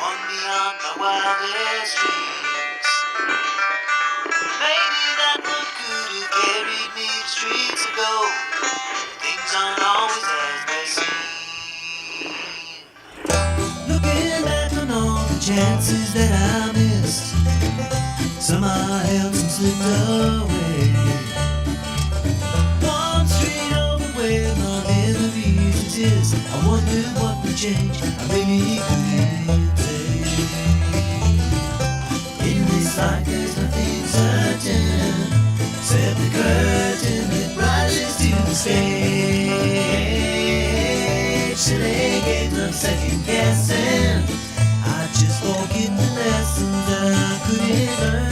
one beyond my wildest dreams. Maybe that one could have carried me to streets of gold. Things aren't always as they seem. Looking back on all the chances that I missed, some I held, some slipped away. One street over where my memories exist. I wondered what would change. I really couldn't say. In this life there's nothing certain, except the curtain that rises to the stage. Silly games of second guessing. I just forget the lessons that I couldn't learn.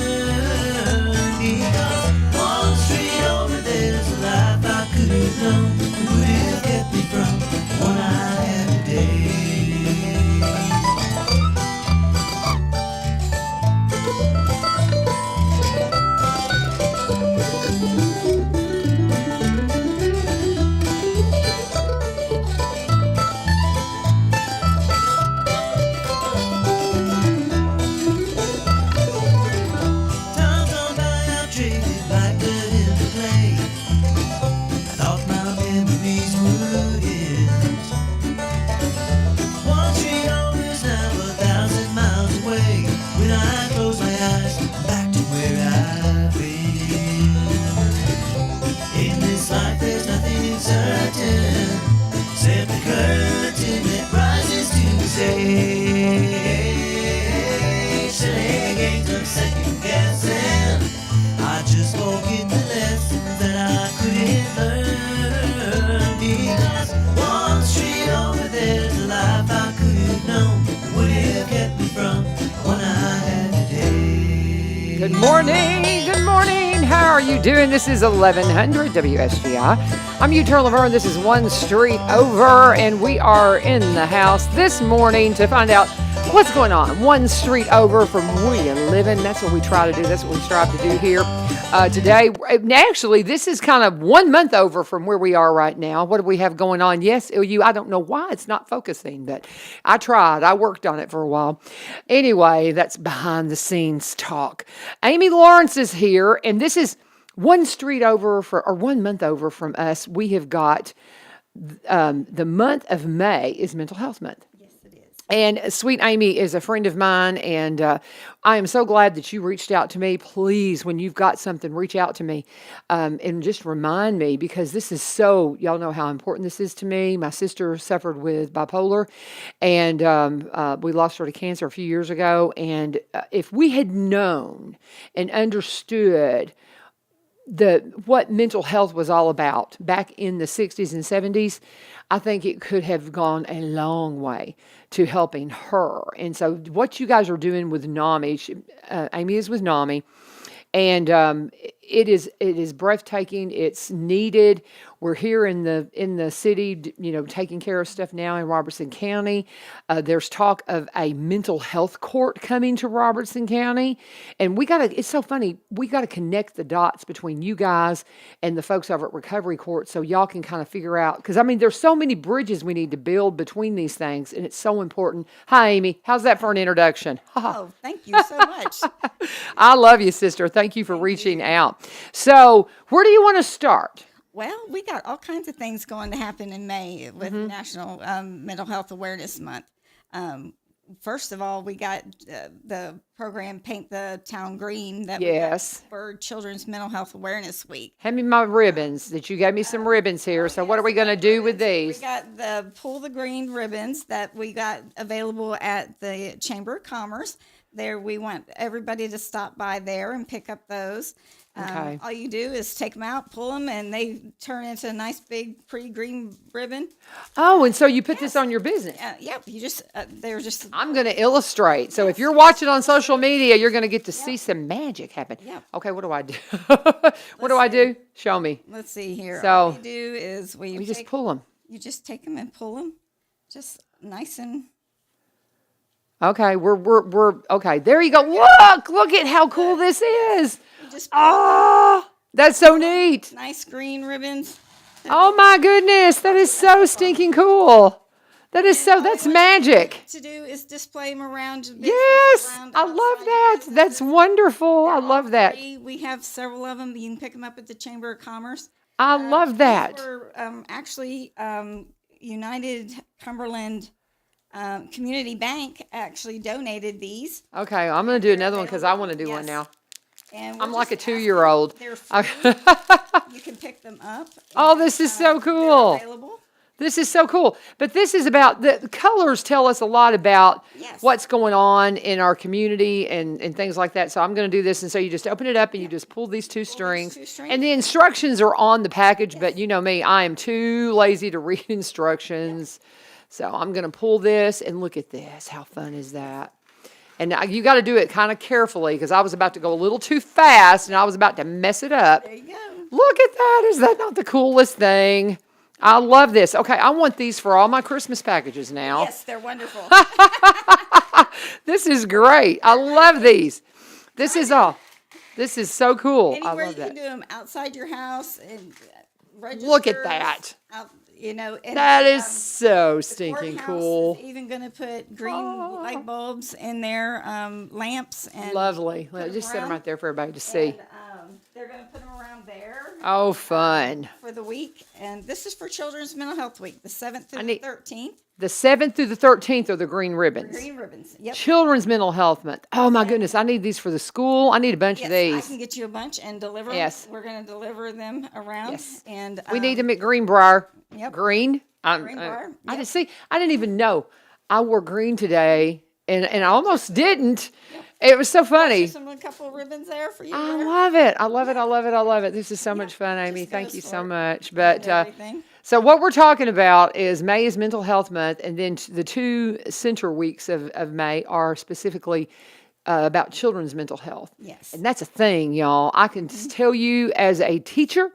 Because one street over there's a life I could have known. Who would have kept me from the one I had today? Times on by I've traded like blood in the play. I thought my memories would end. One street over is now 1,000 miles away. When I close my eyes, I'm back to where I've been. In this life there's nothing certain, except the curtain that rises to the stage. Silly games of second guessing. I just forget the lessons that I couldn't learn. Because one street over there's a life I could have known. Would have kept me from the one I had today. Good morning. Good morning. How are you doing? This is 1100 WSGI. I'm Utah Laverne. This is One Street Over, and we are in the house this morning to find out what's going on. One street over from where you living. That's what we try to do. That's what we strive to do here today. Actually, this is kind of 1 month over from where we are right now. What do we have going on? Yes, I don't know why it's not focusing, but I tried. I worked on it for a while. Anyway, that's behind the scenes talk. Amy Lawrence is here, and this is 1 street over or 1 month over from us. We have got the month of May is Mental Health Month. And sweet Amy is a friend of mine, and I am so glad that you reached out to me. Please, when you've got something, reach out to me and just remind me, because this is y'all know how important this is to me. My sister suffered with bipolar, and we lost her to cancer a few years ago. And if we had known and understood what mental health was all about back in the 60s and 70s, I think it could have gone a long way to helping her. And so what you guys are doing with NAMI, Amy is with NAMI, and it is breathtaking. It's needed. We're here in the city, taking care of stuff now in Robertson County. There's talk of a mental health court coming to Robertson County, and it's so funny. We got to connect the dots between you guys and the folks over at Recovery Court, so y'all can kind of figure out. Because there's so many bridges we need to build between these things, and it's so important. Hi, Amy. How's that for an introduction? Oh, thank you so much. I love you, sister. Thank you for reaching out. So, where do you want to start? Well, we got all kinds of things going to happen in May with National Mental Health Awareness Month. First of all, we got the program Paint the Town Green that we got for Children's Mental Health Awareness Week. Hand me my ribbons that you gave me some ribbons here. So what are we going to do with these? We got the Pull the Green ribbons that we got available at the Chamber of Commerce. There, we want everybody to stop by there and pick up those. Okay. All you do is take them out, pull them, and they turn into a nice big pretty green ribbon. Oh, and so you put this on your business? Yep. You just they're just. I'm going to illustrate. So if you're watching on social media, you're going to get to see some magic happen. Yep. Okay. What do I do? What do I do? Show me. Let's see here. So all we do is we just pull them. You just take them and pull them, just nice and. Okay, we're okay. There you go. Look at how cool this is. That's so neat. Nice green ribbons. Oh my goodness, that is so stinking cool. That is so, all that's we want you magic. to do is display them around your business, Yes, around I love outside your that. business. That's wonderful. I They're love all that. free. We have several of them. You can pick them up at the Chamber of Commerce. I love that. These were actually United Cumberland Community Bank actually donated these. Okay, I'm going to do another one because I want to do Yes. one now. And we're I'm like a just asking- 2-year-old. They're free. You can pick them up. Oh, and, this is so they're cool. available. This is so cool. But this is about, the colors tell us a lot about Yes. what's going on in our community and things like that. So I'm going to do this. And so you just open it up and you just pull these two strings. two strings. And the instructions are on the package. But you know me, I am too lazy to read instructions. So I'm going to pull this and look at this. How fun is that? And now you got to do it kind of carefully because I was about to go a little too fast and I was about to mess it up. There you go. Look at that. Is that not the coolest thing? I love this. Okay, I want these for all my Christmas packages now. Yes, they're wonderful. This is great. I love these. This is all. This is so cool. I Anywhere love you can that. do them outside your house and register. Look at that. Out, and That is so the stinking courthouse cool. is even going to put green light bulbs in their lamps and Lovely. put 'em Just set them around. right there for everybody to see. And, they're going to put them around there Oh, fun. for the week. And this is for Children's Mental Health Week, the 7th through I the need- 13th. The 7th through the 13th are the green ribbons. Green ribbons. Yep. Children's Mental Health Month. Oh, my goodness. I need these for the school. I need a bunch Yes, of I these. can get you a bunch and deliver them. Yes. We're going to deliver them around. Yes. And We need them at Greenbrier. Yep. Green. Greenbrier, I yep. just see. I didn't even know I wore green today, and I almost didn't. It was so funny. There's a couple of ribbons there for you. I there. love it. I love it. I love it. I love it. This is so much fun, Amy. just Thank goes you for so it. much. But Everything. so what we're talking about is May is Mental Health Month, and then the 2 center weeks of May are specifically about children's mental health. Yes. And that's a thing, y'all. I can just tell you as a teacher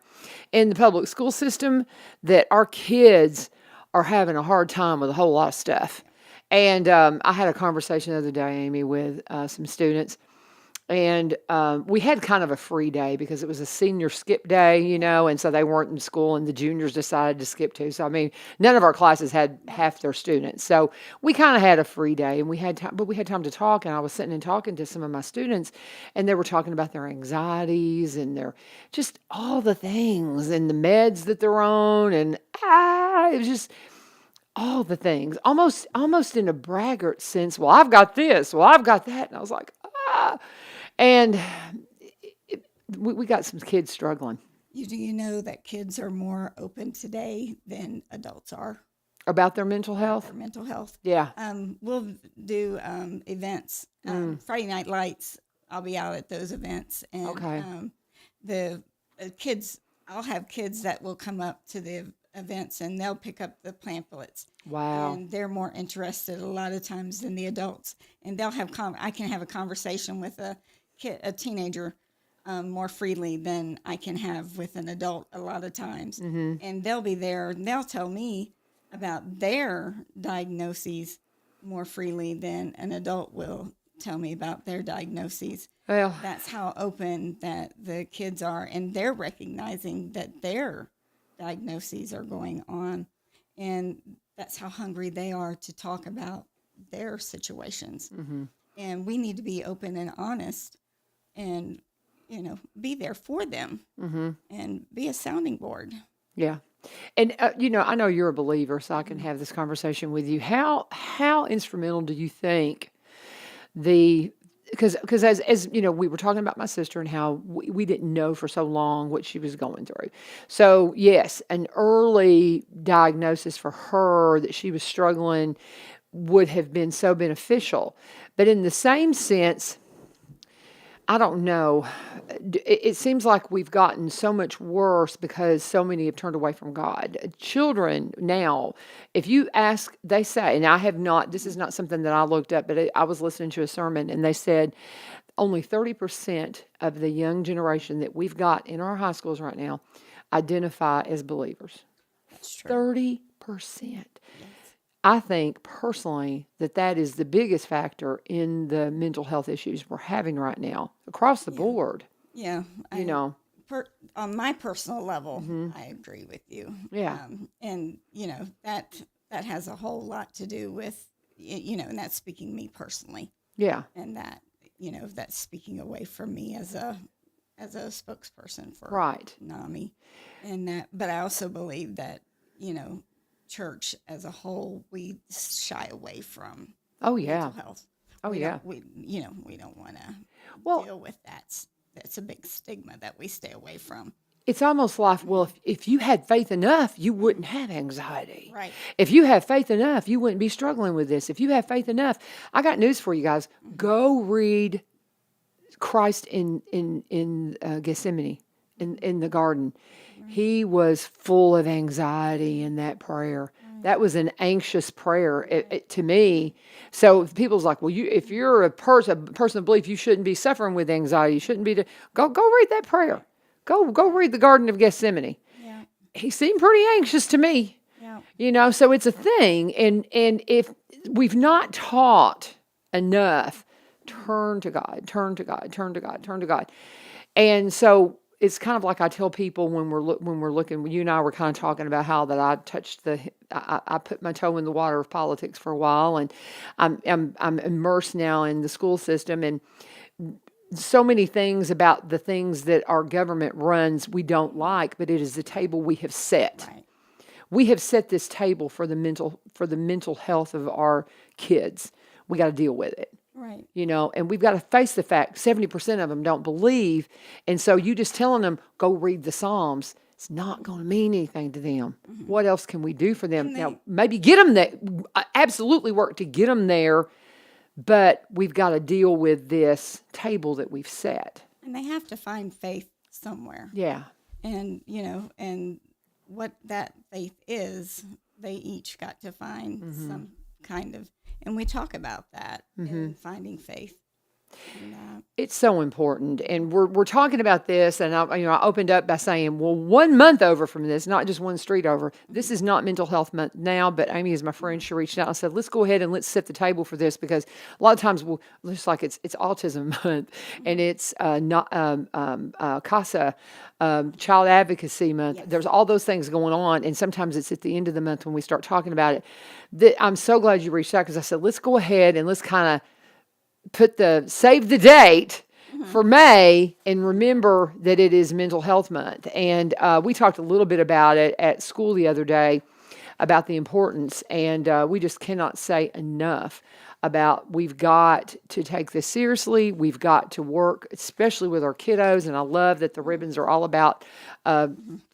in the public school system that our kids are having a hard time with a whole lot of stuff. And I had a conversation the other day, Amy, with some students. And we had kind of a free day because it was a senior skip day, you know, and so they weren't in school and the juniors decided to skip too. So, I mean, none of our classes had half their students. So we kind of had a free day and we had time, but we had time to talk. And I was sitting and talking to some of my students and they were talking about their anxieties and their just all the things and the meds that they're on. And it was just all the things, almost in a braggart sense. Well, I've got this. Well, I've got that. And I was like, And we got some kids struggling Do you know that kids are more open today than adults are about their mental health. for mental health? Yeah. We'll do events. Friday Night Lights, I'll be out at those events. And Okay. The kids, I'll have kids that will come up to the events and they'll pick up the pamphlets. Wow. And they're more interested a lot of times than the adults. And they'll have I can have a conversation with a teenager more freely than I can have with an adult a lot of times. And they'll be there and they'll tell me about their diagnoses more freely than an adult will tell me about their diagnoses. Well, That's how open that the kids are, and they're recognizing that their diagnoses are going on, and that's how hungry they are to talk about their situations. And we need to be open and honest and, be there for them and be a sounding board. yeah. And, I know you're a believer, so I can have this conversation with you. How instrumental do you think because as we were talking about my sister and how we didn't know for so long what she was going through. So yes, an early diagnosis for her that she was struggling would have been so beneficial. But in the same sense, I don't know. It seems like we've gotten so much worse because so many have turned away from God. Children now, if you ask, they say, and I have not, this is not something that I looked up, but I was listening to a sermon and they said only 30% of the young generation that we've got in our high schools right now identify as believers. That's true. 30%. I think personally that is the biggest factor in the mental health issues we're having right now across the board. Yeah. On my personal level, I agree with you. Yeah. And, that that has a whole lot to do with, and that's speaking me personally, Yeah. and that, that's speaking away from me as a spokesperson for Right. NAMI, and that. But I also believe that, church as a whole, we shy away from Oh, yeah. mental health. Oh, we yeah. Don't, we don't want to Well, deal with that. That's a big stigma that we stay away from. it's almost like, well, if you had faith enough, you wouldn't have anxiety. Right. If you have faith enough, you wouldn't be struggling with this. If you have faith enough, I got news for you guys. Go read Christ in Gethsemane, in the garden. He was full of anxiety in that prayer. That was an anxious prayer to me. So if people's like, well, if you're a person of belief, you shouldn't be suffering with anxiety. You shouldn't be. Go read that prayer. Go read the Garden of Gethsemane. Yeah. He seemed pretty anxious to me. Yeah. So it's a thing. And if we've not taught enough, turn to God, turn to God, turn to God, turn to God. And so it's kind of like I tell people when we're looking. You and I were kind of talking about how that I put my toe in the water of politics for a while, and I'm immersed now in the school system, and so many things about the things that our government runs we don't like, but it is the table we have set. Right. We have set this table for the mental health of our kids. We got to deal with it. Right. And we've got to face the fact 70% of them don't believe. And so you just telling them, go read the Psalms, it's not going to mean anything to them. Mm-hmm. What else can we do for them? Now, maybe get them there, absolutely work to get them there, but we've got to deal with this table that we've set. And they have to find faith somewhere. Yeah. And, and what that faith is, they each got to find some kind of, and we talk about that in finding faith. And, it's so important, and we're talking about this, and I opened up by saying, well, 1 month over from this, not just one street over. This is not Mental Health Month now, but Amy, as my friend, she reached out and said, let's go ahead and let's set the table for this, because a lot of times we'll just like it's Autism Month, and it's CASA, Child Advocacy Month. Yes. There's all those things going on, and sometimes it's at the end of the month when we start talking about it. I'm so glad you reached out, because I said, let's go ahead and let's kind of save the date for May and remember that it is Mental Health Month. And we talked a little bit about it at school the other day about the importance, and we just cannot say enough about we've got to take this seriously. We've got to work, especially with our kiddos, and I love that the ribbons are all about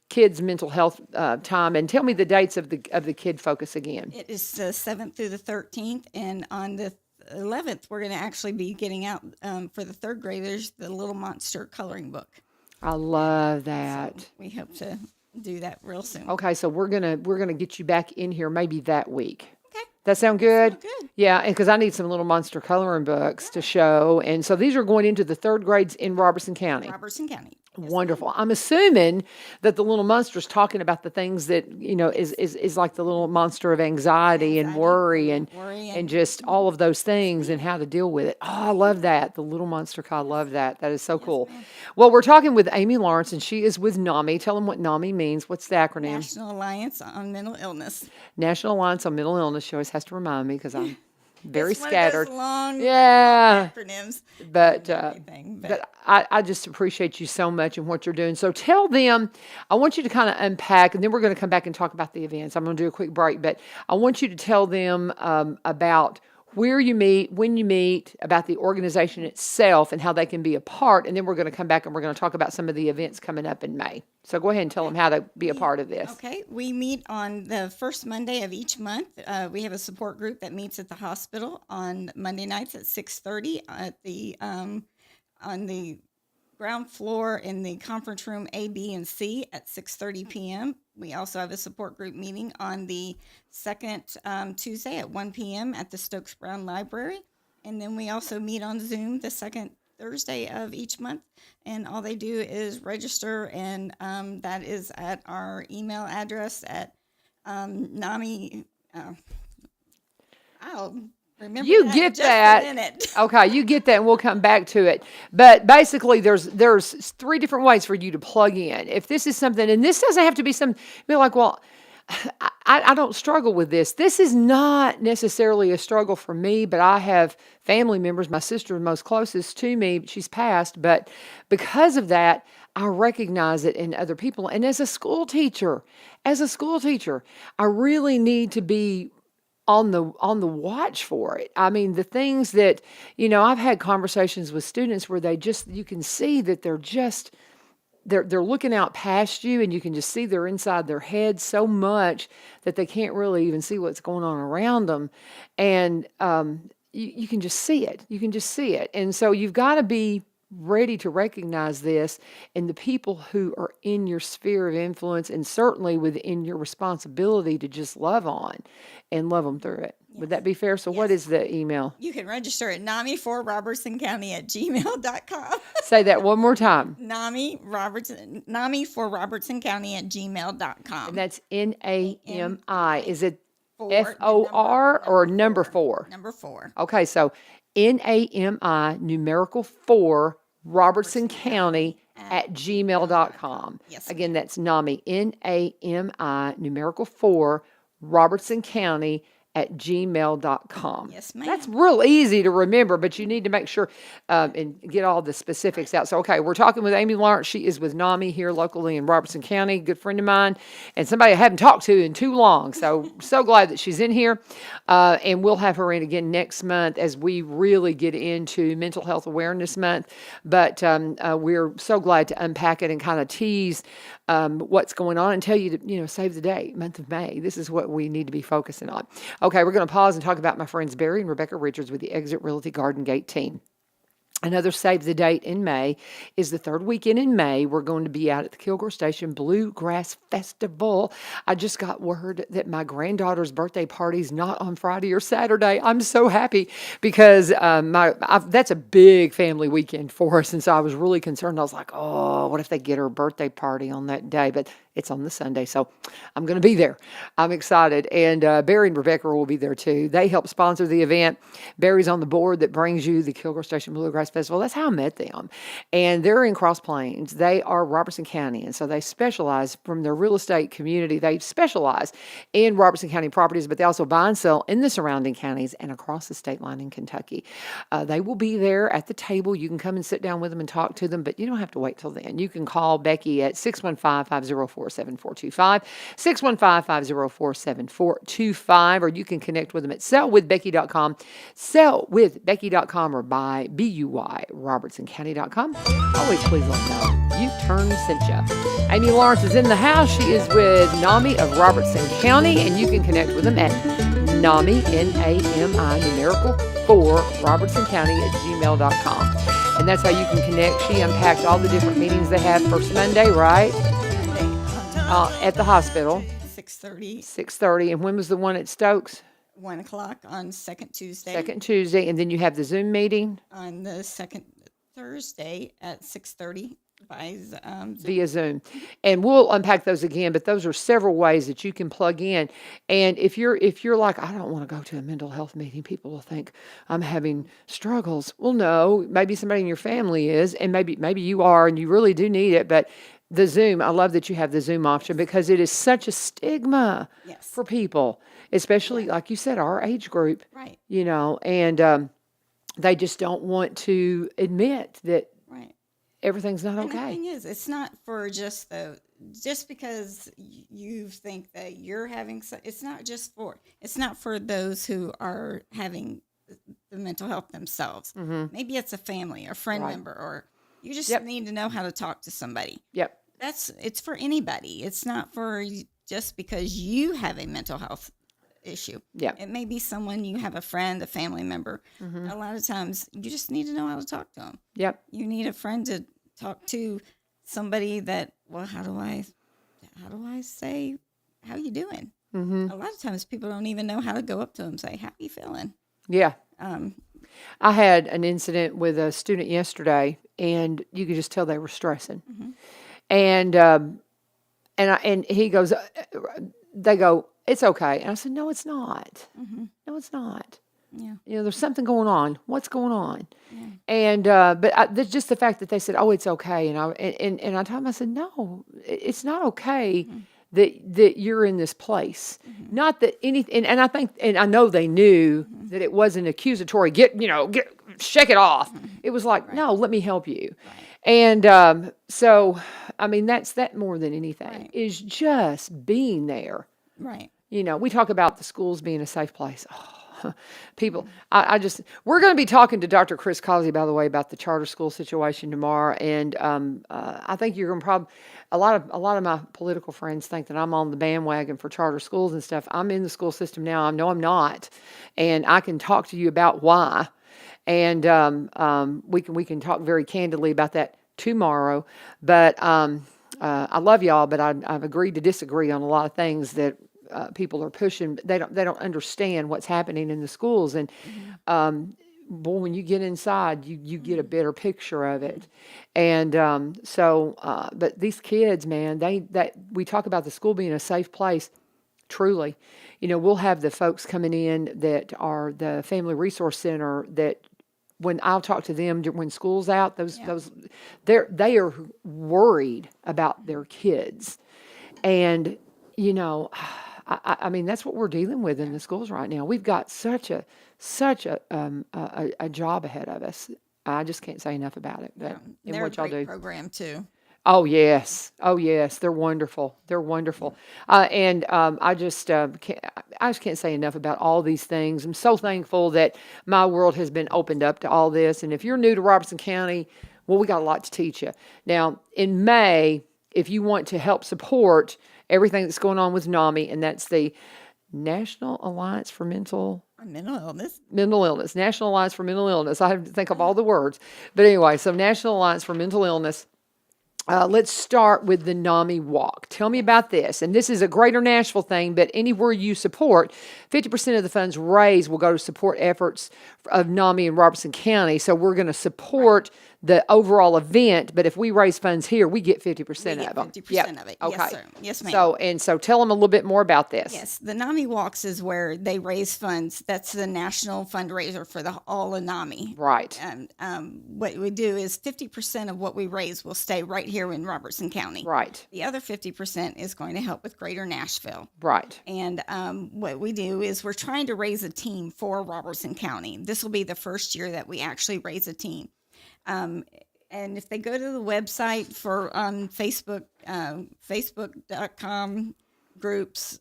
kids' mental health time. And tell me the dates of the Kid Focus again. it is the 7th through the 13th, and on the 11th, we're going to actually be getting out for the third graders the Little Monster coloring book. I love that. So we hope to do that real soon. Okay, so we're gonna get you back in here maybe that week. Okay. That sound good? Sounds good. Yeah, and because I need some Little Monster coloring books to show, and so these are going into the third grades in Robertson County. Robertson County. Yes, Wonderful. I'm assuming that the Little Monster's talking about the things that, is like the little monster of anxiety and worry and just all of those things and how to deal with it. Oh, I love that. The Little Monster. I love that. That is so cool. Well, we're talking with Amy Lawrence, and she is with NAMI. Tell them what NAMI means. What's the acronym? National Alliance on Mental Illness. National Alliance on Mental Illness. She always has to remind me because I'm very It's one scattered. of those long acronyms. But Everything, but I just appreciate you so much and what you're doing. So tell them, I want you to kind of unpack, and then we're going to come back and talk about the events. I'm going to do a quick break, but I want you to tell them about where you meet, when you meet, about the organization itself and how they can be a part. And then we're going to come back and we're going to talk about some of the events coming up in May. So go ahead and tell them how to be a part of this. Okay, we meet on the first Monday of each month. We have a support group that meets at the hospital on Monday nights at 6:30 at the on the ground floor in the conference room A, B, and C at 6:30 p.m. We also have a support group meeting on the second Tuesday at 1 p.m. at the Stokes Brown Library. And then we also meet on Zoom the second Thursday of each month. And all they do is register, and that is at our email address at NAMI. I'll remember You that get in just that. a minute. Okay, you get that, and we'll come back to it. But basically, there's 3 different ways for you to plug in. If this is something, and this doesn't have to be be like, well, I don't struggle with this. This is not necessarily a struggle for me, but I have family members. My sister, most closest to me, she's passed, but because of that, I recognize it in other people. And as a school teacher, I really need to be on the watch for it. I mean, the things that, I've had conversations with students where you can see that they're looking out past you, and you can just see they're inside their head so much that they can't really even see what's going on around them. And you can just see it. You can just see it. And so you've got to be ready to recognize this in the people who are in your sphere of influence, and certainly within your responsibility to just love on and love them through it. Would that be fair? So what is the email? You can register at NAMI for Robertson County at gmail.com. Say that one more time. NAMI for Robertson County at gmail.com. And that's NAMI. Is it FOR or number 4? Number 4. Okay, so NAMI numerical 4 Robertson County at gmail.com. Yes. Again, that's NAMI, NAMI numerical 4 Robertson County at gmail.com. Yes, ma'am. That's real easy to remember, but you need to make sure and get all the specifics out. So, okay, we're talking with Amy Lawrence. She is with NAMI here locally in Robertson County, good friend of mine, and somebody I haven't talked to in too long. So glad that she's in here. And we'll have her in again next month as we really get into Mental Health Awareness Month. But we're so glad to unpack it and kind of tease what's going on and tell you to, save the date, month of May. This is what we need to be focusing on. Okay, we're going to pause and talk about my friends Barry and Rebecca Richards with the Exit Realty Garden Gate team. Another save the date in May is the third weekend in May. We're going to be out at the Kilgore Station Bluegrass Festival. I just got word that my granddaughter's birthday party's not on Friday or Saturday. I'm so happy because that's a big family weekend for us. And so I was really concerned. I was like, oh, what if they get her birthday party on that day? But it's on the Sunday, so I'm going to be there. I'm excited. And Barry and Rebecca will be there too. They help sponsor the event. Barry's on the board that brings you the Kilgore Station Bluegrass Festival. That's how I met them. And they're in Cross Plains. They are Robertson County, and so they specialize from their real estate community. They specialize in Robertson County properties, but they also buy and sell in the surrounding counties and across the state line in Kentucky. They will be there at the table. You can come and sit down with them and talk to them, but you don't have to wait till then. You can call Becky at 615-504-7425, 615-504-7425, or you can connect with them at sellwithbecky.com, sellwithbecky.com, or by BUY, robertsoncounty.com. Always please let them know you turned sent ya. Amy Lawrence is in the house. She is with NAMI of Robertson County, and you can connect with them at NAMI, N-A-M-I, numerical 4, Robertson County at gmail.com. And that's how you can connect. She unpacked all the different meetings they have first Monday, right? At the hospital. 6:30. 6:30. And when was the one at Stokes? 1 o'clock on second Tuesday. Second Tuesday. And then you have the Zoom meeting? On the second Thursday at 6:30 by Zoom. Via Zoom. And we'll unpack those again, but those are several ways that you can plug in. And if you're like, I don't want to go to a mental health meeting, people will think I'm having struggles. Well, no, maybe somebody in your family is, and maybe you are, and you really do need it. But the Zoom, I love that you have the Zoom option because it is such a stigma for people, especially, like you said, our age group. Right. And they just don't want to admit that everything's not okay. And the thing is, it's not for just because you think that you're having, it's not for those who are having the mental health themselves. Mm-hmm. Maybe it's a family or friend member, or you just need to know how to talk to somebody. Yep. It's for anybody. It's not for just because you have a mental health issue. Yeah. It may be someone, you have a friend, a family member. Mm-hmm. A lot of times you just need to know how to talk to them. Yep. You need a friend to talk to, somebody that, well, how do I say, how you doing? Mm-hmm. A lot of times people don't even know how to go up to them and say, how you feeling? Yeah. I had an incident with a student yesterday, and you could just tell they were stressing. Mm-hmm. And he goes, they go, it's okay. And I said, no, it's not. Mm-hmm. No, it's not. Yeah. There's something going on. What's going on? Yeah. And, but just the fact that they said, oh, it's okay. And I told them, I said, no, it's not okay. Mm-hmm. that you're in this place. Not that anything, and I think, and I know they knew that it wasn't accusatory. Shake it off. It was like, no, let me help you. And so, I mean, that's that more than anything is just being there. Right. We talk about the schools being a safe place. Oh, people, we're going to be talking to Dr. Chris Causey, by the way, about the charter school situation tomorrow. And I think you're going to probably, a lot of my political friends think that I'm on the bandwagon for charter schools and stuff. I'm in the school system now. I know I'm not. And I can talk to you about why. And we can talk very candidly about that tomorrow. But I love y'all, but I've agreed to disagree on a lot of things that people are pushing. They don't understand what's happening in the schools, and boy, when you get inside, you get a better picture of it. And but these kids, man, that we talk about the school being a safe place. Truly, we'll have the folks coming in that are the Family Resource Center that. When I'll talk to them when school's out, they are worried about their kids, and I mean that's what we're dealing with in the schools right now. We've got such a job ahead of us. I just can't say enough about it. But in They're what y'all a great do, program too. oh yes, they're wonderful. They're wonderful, and I just can't say enough about all these things. I'm so thankful that my world has been opened up to all this. And if you're new to Robertson County, well, we got a lot to teach you. Now, in May, if you want to help support everything that's going on with NAMI, and that's the National Alliance for Mental Illness. National Alliance for Mental Illness. I have to think of all the words, but anyway, so National Alliance for Mental Illness. Let's start with the NAMI Walk. Tell me about this. And this is a Greater Nashville thing, but anywhere you support, 50% of the funds raised will go to support efforts of NAMI in Robertson County. So we're going to support the overall event, but if we raise funds here, we get 50% of them. 50% of it. Okay. Yes, sir. Yes, ma'am. So tell them a little bit more about this. Yes, the NAMI Walks is where they raise funds. That's the national fundraiser for all of NAMI. Right. What we do is 50% of what we raise will stay right here in Robertson County. Right. The other 50% is going to help with Greater Nashville. Right. And what we do is we're trying to raise a team for Robertson County. This will be the first year that we actually raise a team. And if they go to the website for Facebook, facebook.com groups,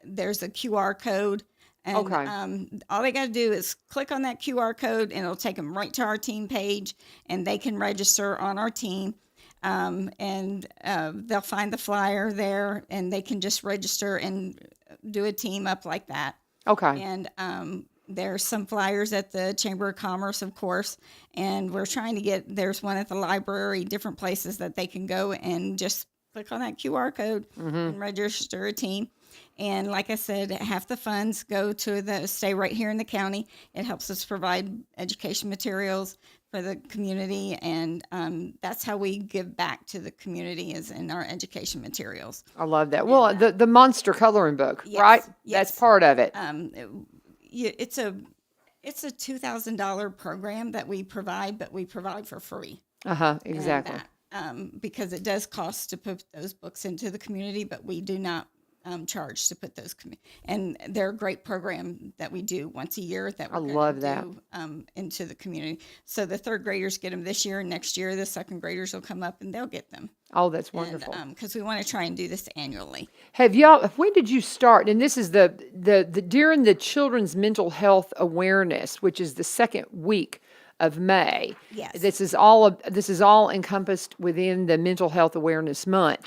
there's a QR code. And all they got to do is click on that QR code and it'll take them right to our team page and they can register on our team. And they'll find the flyer there and they can just register and do a team up like that. Okay. And there's some flyers at the Chamber of Commerce, of course, and we're trying to there's one at the library, different places that they can go and just click on that QR code and register a team. And like I said, half the funds go to stay right here in the county. It helps us provide education materials for the community, and that's how we give back to the community is in our education materials. I love that. Well, the monster coloring book, yes, right? Yes. That's part of it. It's a $2,000 program that we provide, but we provide for free. Exactly. Because it does cost to put those books into the community, but we do not charge to put those. And they're a great program that we do once a year that we're love that. do into the community. So the third graders get them this year, and next year the second graders will come up and they'll get them. Oh, that's wonderful. Because we want to try and do this annually. When did you start? And this is the during the Children's Mental Health Awareness, which is the second week of May. Yes. This is all encompassed within the Mental Health Awareness Month.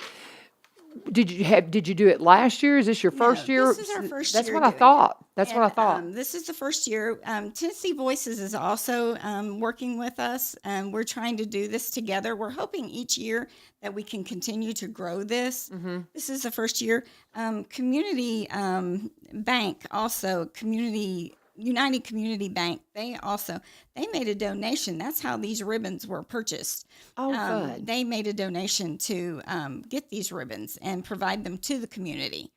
Did you do it last year? Is this your first year? This is our first That's year. what I thought. That's what I thought. This is the first year. Tennessee Voices is also working with us, and we're trying to do this together. We're hoping each year that we can continue to grow this. This is the first year. Community Bank also, United Community Bank, they made a donation. That's how these ribbons were purchased. Oh, good. They made a donation to get these ribbons and provide them to the community.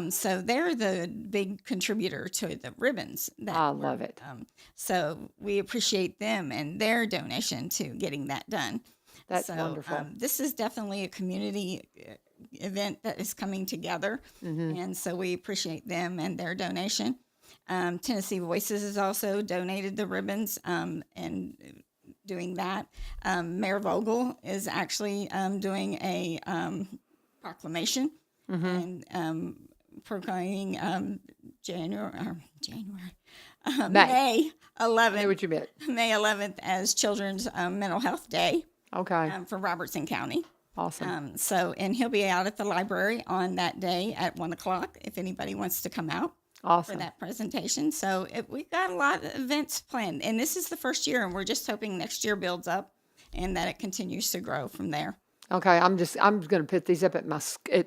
So they're the big contributor to the ribbons. I love it. So we appreciate them and their donation to getting that done. That's wonderful. This is definitely a community event that is coming together. And so we appreciate them and their donation. Tennessee Voices has also donated the ribbons and doing that. Mayor Vogel is actually doing a proclamation and proclaiming May 11th. I knew what you meant. May 11th as Children's Mental Health Day Okay. for Robertson County. Awesome. And he'll be out at the library on that day at 1:00 if anybody wants to come out Awesome. for that presentation. So we've got a lot of events planned, and this is the first year, and we're just hoping next year builds up and that it continues to grow from there. Okay, I'm going to put these up at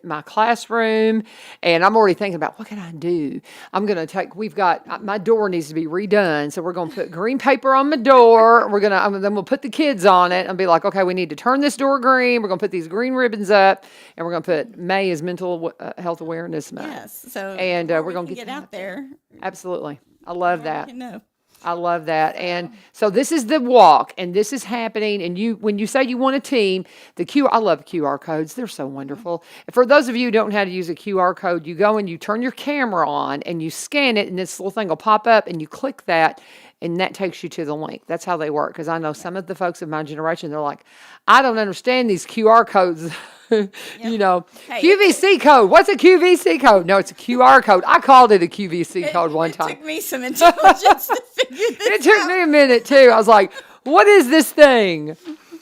my classroom, and I'm already thinking about what can I do. I'm going to we've got, my door needs to be redone, so we're going to put green paper on my door. Then we'll put the kids on it and be like, okay, we need to turn this door green. We're going to put these green ribbons up, and we're going to put May is Mental Health Awareness Month. Yes, so and we're going to get out there. Absolutely, I love that. You know. I love that. And so this is the walk, and this is happening. And when you say you want a team, I love QR codes. They're so wonderful. For those of you who don't know how to use a QR code, you go and you turn your camera on and you scan it, and this little thing will pop up, and you click that, and that takes you to the link. That's how they work. Because I know some of the folks of my generation, they're like, I don't understand these QR codes. You know, Hey, QVC code. What's a QVC code? No, it's a QR code. I called it a QVC code one time. It took me some intelligence to figure this It took me a minute too. I was like, what is this thing?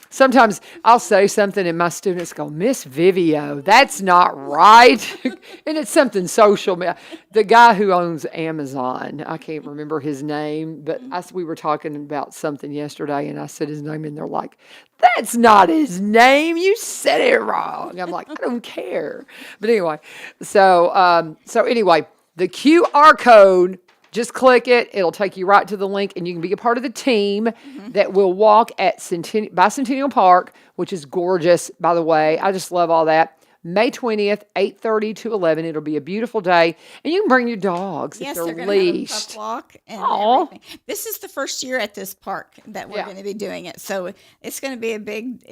Sometimes I'll say something and my students go, Miss Vivio, that's not right. And it's something social. The guy who owns Amazon, I can't remember his name, but we were talking about something yesterday and I said his name and they're like, that's not his name. You said it wrong. I'm like, I don't care. But anyway, so anyway, the QR code, just click it. It'll take you right to the link, and you can be a part of the team that will walk at Bicentennial Park, which is gorgeous, by the way. I just love all that. May 20th, 8:30 to 11. It'll be a beautiful day, and you can bring your dogs Yes, if they're they're going to have a leashed. pup walk and Aw. everything. This is the first year at this park that we're Yeah. going to be doing it. So it's going to be a big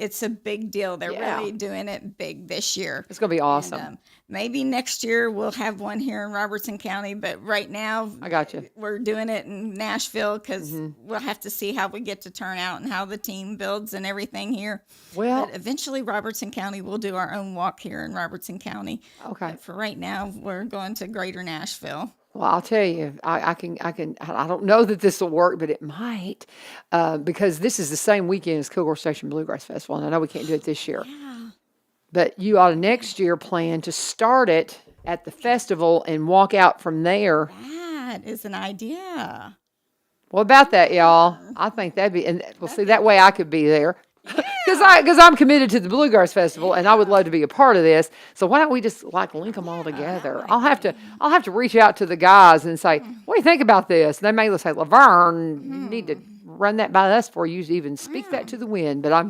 deal. They're Yeah. really doing it big this year. It's going to be awesome. And, maybe next year we'll have one here in Robertson County, but right now I got you. we're doing it in Nashville because we'll have to see how we get to turn out and how the team builds and everything here. Well, But eventually Robertson County will do our own walk here in Robertson County. okay. But for right now, we're going to Greater Nashville. Well, I'll tell you, I don't know that this will work, but it might, because this is the same weekend as Kilgore Station Bluegrass Festival, and I know we can't do it this year. Yeah. But you ought to next year plan to start it at the festival and walk out from there. That is an idea. What about that, y'all? I think that'd be, and well, see, that way I could be there. Because I'm committed to the Bluegrass Festival and I would love to be a part of this. So why don't we just link them all together? I'll have to reach out to the guys and say, what do you think about this? And they may say, Laverne, you need to run that by us before you even speak that to the wind. But I'm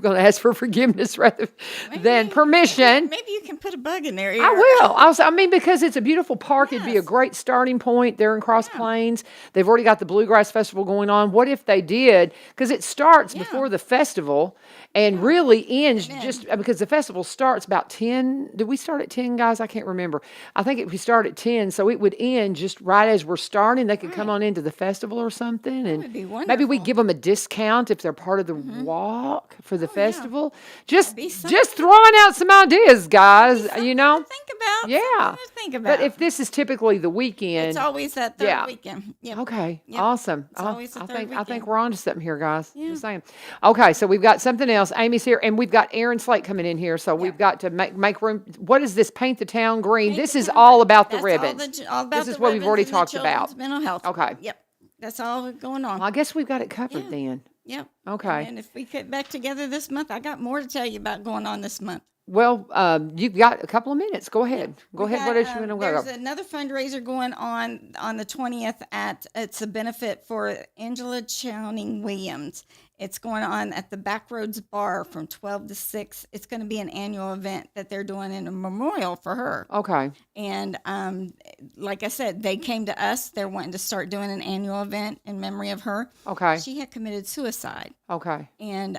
going to ask for forgiveness rather than permission. Maybe you can put a bug in there. I will. Because it's a beautiful park. It'd be a great starting point there in Cross Plains. They've already got the Bluegrass Festival going on. What if they did? Because it starts before the festival and really ends just because the festival starts about 10. Did we start at 10, guys? I can't remember. I think we start at 10, so it would end just right as we're starting. They could come on into the festival or something. And would be maybe we give them a discount if they're part of the walk for the festival. Just throwing out some ideas, guys. You know? Think about. Yeah. Something to think about. But if this is typically the weekend, it's always that third weekend. Yep. okay, Yep. awesome. It's always the I third think weekend. we're on to something here, guys. Just saying. Okay, so we've got something else. Amy's here, and we've got Aaron Slate coming in here. So we've got to make room. What is this? Paint the town green. This is all about the That's ribbons. all about This is the what we've ribbons already and the talked children's about. Mental health. Okay. Yep. That's all going on. Well, I guess we've got it covered then. Yep. Okay. And if we get back together this month, I got more to tell you about going on this month. Well, you've got a couple of minutes. Go ahead. Go ahead. What else you want to There's go? another fundraiser going on the 20th it's a benefit for Angela Chowning Williams. It's going on at the Backroads Bar from 12 to 6. It's going to be an annual event that they're doing in a memorial for her. Okay. And like I said, they came to us. They're wanting to start doing an annual event in memory of her. Okay. She had committed suicide. Okay. and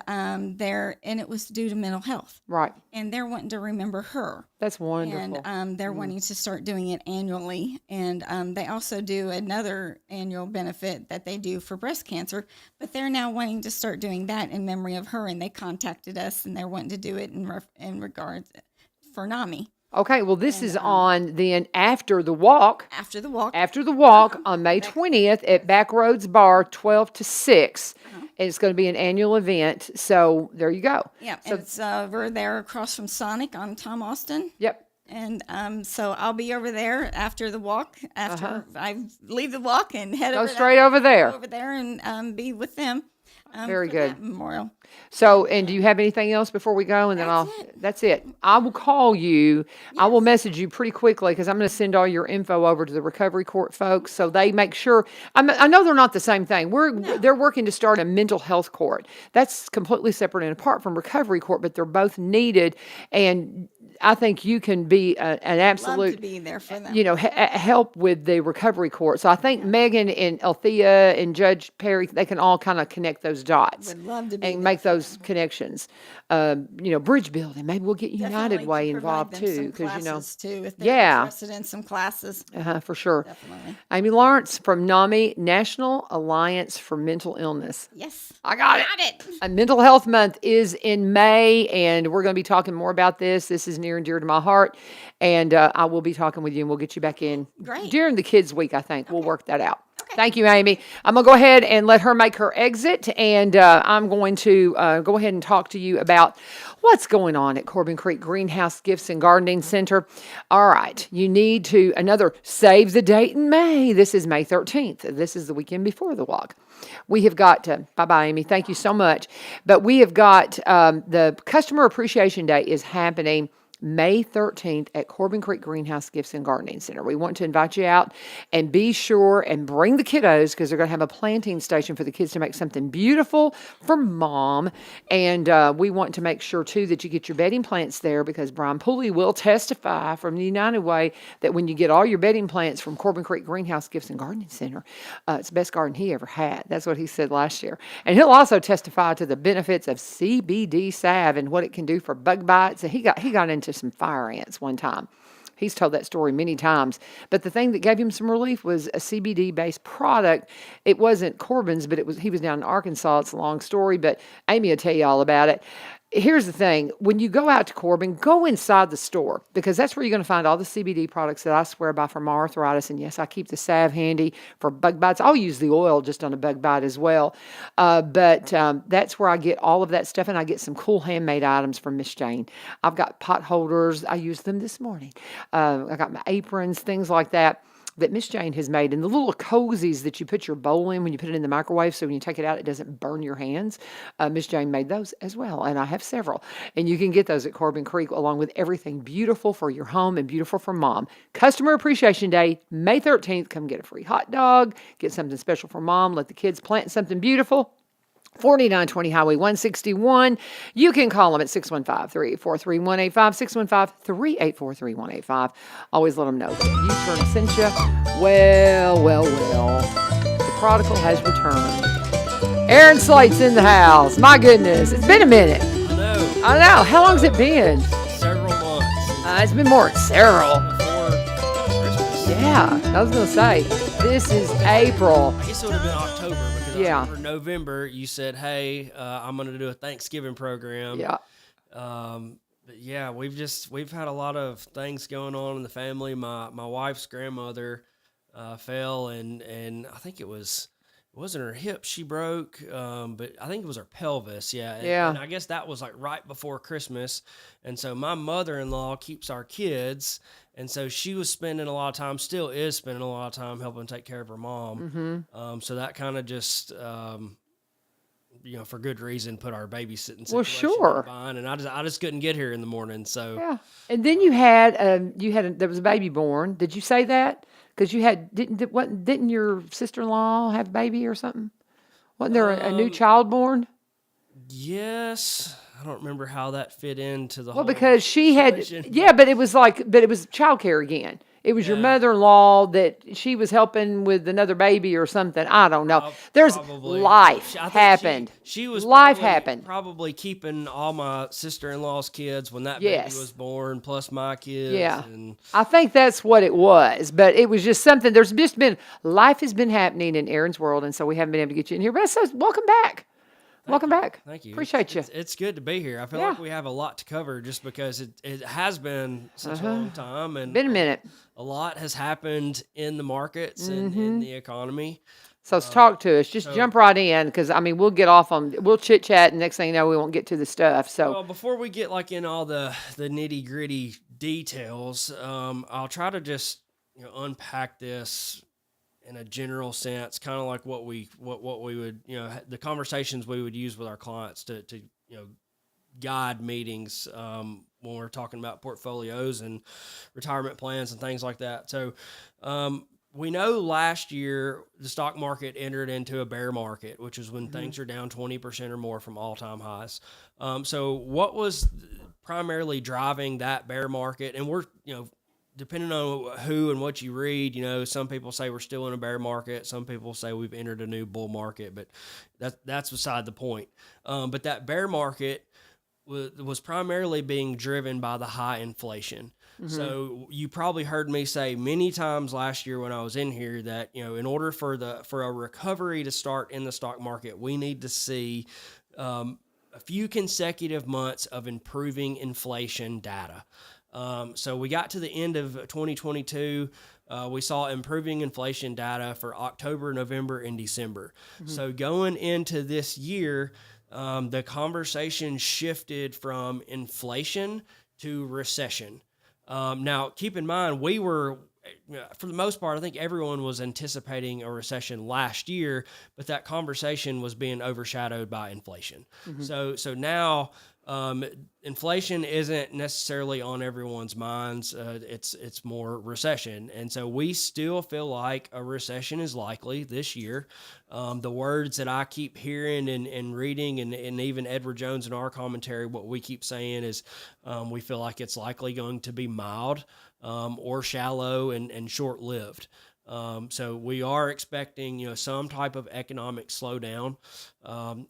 it was due to mental health, Right. and they're wanting to remember her. That's wonderful. And they're wanting to start doing it annually. And they also do another annual benefit that they do for breast cancer, but they're now wanting to start doing that in memory of her. And they contacted us, and they're wanting to do it in regards for NAMI. Okay, well, this is on then after the walk. After the walk. After the walk on May 20th at Backroads Bar, 12 to 6. And it's going to be an annual event. So there you go. Yeah, So, and it's over there across from Sonic on Tom Austin. yep. And so I'll be over there after the walk, after I leave the walk and head Go straight over there. and be with them. Very for good. that memorial. So, and do you have anything else before we go? And then that's it. I will call you. I will message you pretty quickly because I'm going to send all your info over to the recovery court folks so they make sure. I know they're not the same thing. They're working to start a mental health court. That's completely separate and apart from recovery court, but they're both needed. And I think you can be an absolute, Love to be there for them. help with the recovery court. So I think Megan and Althea and Judge Perry, they can all kind of connect those dots. Would love to be and there make those connections. Bridge building. Maybe we'll get United Definitely Way to provide involved them too, some because classes, too, if they're Yeah. interested in some classes. for sure. Definitely. Amy Lawrence from NAMI, National Alliance for Mental Illness. Yes. I got it. Mental Health Month is in May, and we're going to be talking more about this. This is near and dear to my heart, and I will be talking with you, and we'll get you back in Great. during the Kids Week, I think. We'll work that out. Thank you, Amy. I'm going to go ahead and let her make her exit, and I'm going to go ahead and talk to you about what's going on at Corbin Creek Greenhouse Gifts and Gardening Center. All right, you need to, another save the date in May. This is May 13th. This is the weekend before the walk. We have got, bye-bye, Amy. Thank you so much. But we have got, the Customer Appreciation Day is happening May 13th at Corbin Creek Greenhouse Gifts and Gardening Center. We want to invite you out and be sure and bring the kiddos because they're going to have a planting station for the kids to make something beautiful for mom. And we want to make sure, too, that you get your bedding plants there because Brian Pooley will testify from the United Way that when you get all your bedding plants from Corbin Creek Greenhouse Gifts and Gardening Center, it's the best garden he ever had. That's what he said last year. And he'll also testify to the benefits of CBD salve and what it can do for bug bites. And he got into some fire ants one time. He's told that story many times. But the thing that gave him some relief was a CBD-based product. It wasn't Corbin's, but he was down in Arkansas. It's a long story, but Amy will tell you all about it. Here's the thing. When you go out to Corbin, go inside the store because that's where you're going to find all the CBD products that I swear by for my arthritis. And yes, I keep the salve handy for bug bites. I'll use the oil just on a bug bite as well. But that's where I get all of that stuff. And I get some cool handmade items from Miss Jane. I've got pot holders. I used them this morning. I got my aprons, things like that Miss Jane has made. And the little cozies that you put your bowl in when you put it in the microwave so when you take it out, it doesn't burn your hands. Miss Jane made those as well. And I have several. And you can get those at Corbin Creek along with everything beautiful for your home and beautiful for mom. Customer Appreciation Day, May 13th. Come get a free hot dog. Get something special for mom. Let the kids plant something beautiful. 4920 Highway 161. You can call them at 615-384-3185, 615-384-3185. Always let them know that U-Turn sent you. Well. The prodigal has returned. Aaron Slate's in the house. My goodness. It's been a minute. I know. How long's it been? Several months. It's been more than several. Before Christmas. Yeah, I was going to say, this is April. I guess it would have been October because Yeah. I remember November you said, hey, I'm going to do a Thanksgiving program. Yeah. But yeah, we've had a lot of things going on in the family. My wife's grandmother fell and I think it wasn't her hip she broke, but I think it was her pelvis. Yeah. And I guess that was like right before Christmas. And so my mother-in-law keeps our kids. And so she was spending a lot of time, still is spending a lot of time helping take care of her mom. Mm-hmm. So that kind of just, for good reason, put our babysitting situation Well, sure. behind. And I just couldn't get here in the morning. So Yeah. And then you had there was a baby born. Did you say that? Because you didn't your sister-in-law have a baby or something? Wasn't there a new child born? yes, I don't remember how that fit into the Well, whole because she had, situation. yeah, but it was childcare again. It was your mother-in-law that she was helping with another baby or something. I don't know. There's Probably. life I think happened. She was life probably, happened. Probably keeping all my sister-in-law's kids when that baby Yes. was born, plus my kids. Yeah. And I think that's what it was, but it was just something. There's just been life has been happening in Aaron's world, and so we haven't been able to get you in here. But so welcome back. Welcome back. Thank you. Appreciate you. It's good to be here. I feel like we have a lot to cover just because it has been such a long time, and Been a minute. a lot has happened in the markets and in the economy. So talk to us. Just jump right in, because I mean we'll get off on we'll chit chat, and next thing you know we won't get to the stuff. So Well, before we get like in all the nitty gritty details, I'll try to just unpack this in a general sense, kind of like what we would the conversations we would use with our clients to guide meetings when we're talking about portfolios and retirement plans and things like that. So we know last year the stock market entered into a bear market, which is when things are down 20% or more from all-time highs. So what was primarily driving that bear market? And we're, depending on who and what you read, some people say we're still in a bear market. Some people say we've entered a new bull market, but that's beside the point. But that bear market was primarily being driven by the high inflation. So you probably heard me say many times last year when I was in here that, in order for a recovery to start in the stock market, we need to see a few consecutive months of improving inflation data. So we got to the end of 2022. We saw improving inflation data for October, November, and December. So going into this year, the conversation shifted from inflation to recession. Now, keep in mind, we were, for the most part, I think everyone was anticipating a recession last year, but that conversation was being overshadowed by inflation. So now inflation isn't necessarily on everyone's minds. It's more recession. And so we still feel like a recession is likely this year. The words that I keep hearing and reading, and even Edward Jones in our commentary, what we keep saying is we feel like it's likely going to be mild or shallow and short-lived. So we are expecting, some type of economic slowdown.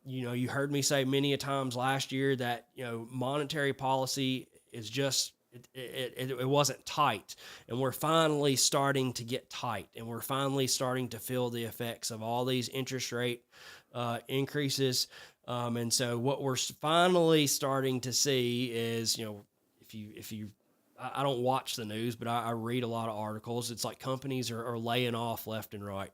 You heard me say many a times last year that, monetary policy is just, it wasn't tight, and we're finally starting to get tight, and we're finally starting to feel the effects of all these interest rate increases. And so what we're finally starting to see is, if you I don't watch the news, but I read a lot of articles. It's like companies are laying off left and right.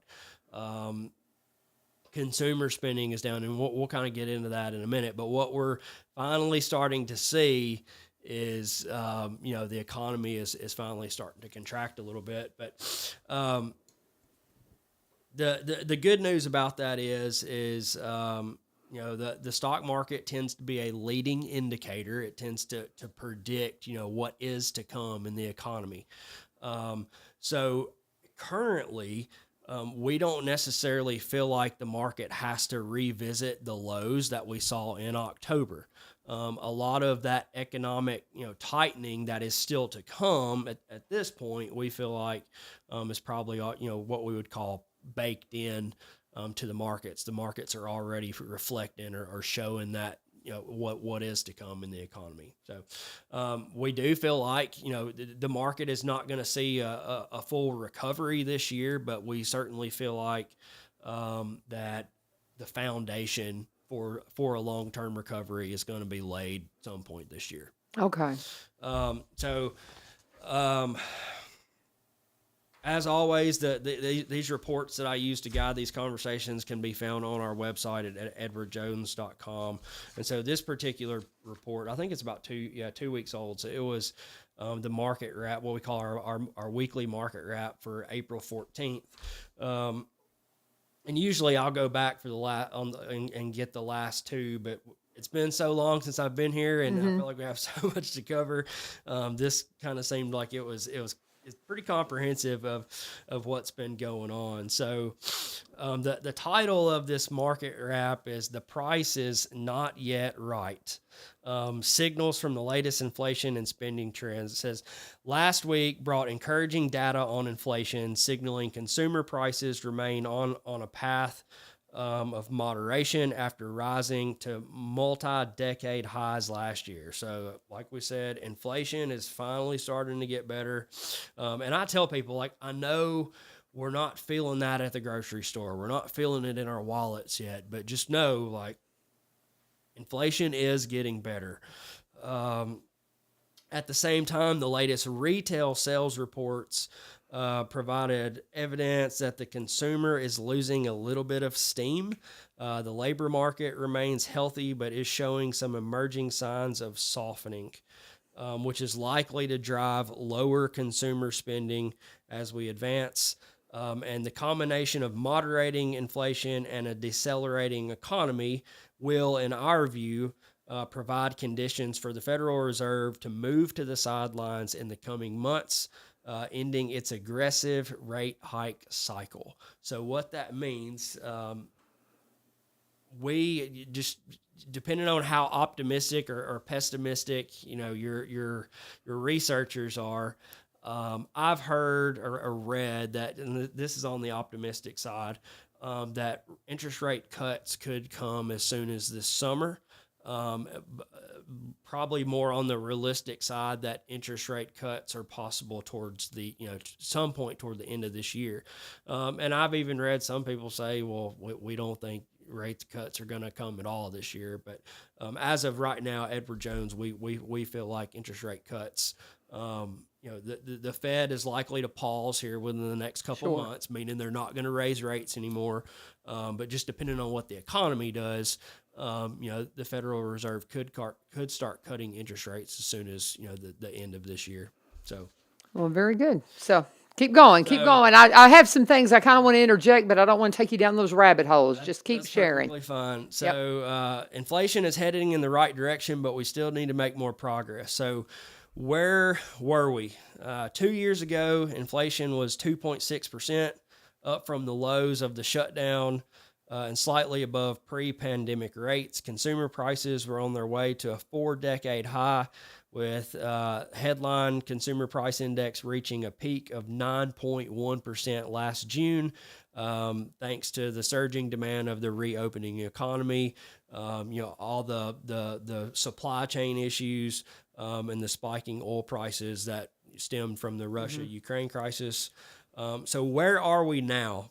Consumer spending is down, and we'll kind of get into that in a minute. But what we're finally starting to see is, the economy is finally starting to contract a little bit. But the good news about that is the stock market tends to be a leading indicator. It tends to predict, what is to come in the economy. So currently, we don't necessarily feel like the market has to revisit the lows that we saw in October. A lot of that economic, tightening that is still to come at this point, we feel like is probably, what we would call baked in to the markets. The markets are already reflecting or showing that, what is to come in the economy. So we do feel like, the market is not going to see a full recovery this year, but we certainly feel like that the foundation for a long-term recovery is going to be laid some point this year. Okay. As always, these reports that I use to guide these conversations can be found on our website at edwardjones.com. And so this particular report, I think it's about 2 weeks old. So it was the market wrap, what we call our weekly market wrap for April 14th. And usually I'll go back for and get the last two, but it's been so long since I've been here, and I feel like we have so much to cover. This kind of seemed like it was it's pretty comprehensive of what's been going on. So the title of this market wrap is "The Price is Not Yet Right." Signals from the latest inflation and spending trends. It says last week brought encouraging data on inflation, signaling consumer prices remain on a path of moderation after rising to multi-decade highs last year. So like we said, inflation is finally starting to get better. And I tell people, like, I know we're not feeling that at the grocery store. We're not feeling it in our wallets yet, but just know, like, inflation is getting better. At the same time, the latest retail sales reports provided evidence that the consumer is losing a little bit of steam. The labor market remains healthy, but is showing some emerging signs of softening, which is likely to drive lower consumer spending as we advance. And the combination of moderating inflation and a decelerating economy will, in our view, provide conditions for the Federal Reserve to move to the sidelines in the coming months, ending its aggressive rate hike cycle. So what that means, we just, depending on how optimistic or pessimistic, your researchers are, I've heard or read that, and this is on the optimistic side, that interest rate cuts could come as soon as this summer. Probably more on the realistic side that interest rate cuts are possible towards some point toward the end of this year. And I've even read some people say, well, we don't think rate cuts are going to come at all this year. But as of right now, Edward Jones, we feel like interest rate cuts, the Fed is likely to pause here within the next couple months, meaning they're not going to raise rates anymore. But just depending on what the economy does, the Federal Reserve could start cutting interest rates as soon as the end of this year. So, well, very good. So keep going. I have some things I kind of want to interject, but I don't want to take you down those rabbit holes. Just keep sharing. That's fine. So inflation is heading in the right direction, but we still need to make more progress. So where were we? 2 years ago, inflation was 2.6%, up from the lows of the shutdown, and slightly above pre-pandemic rates. Consumer prices were on their way to a 4-decade high, with headline consumer price index reaching a peak of 9.1% last June, thanks to the surging demand of the reopening economy, all the supply chain issues, and the spiking oil prices that stemmed from the Russia-Ukraine crisis. So where are we now?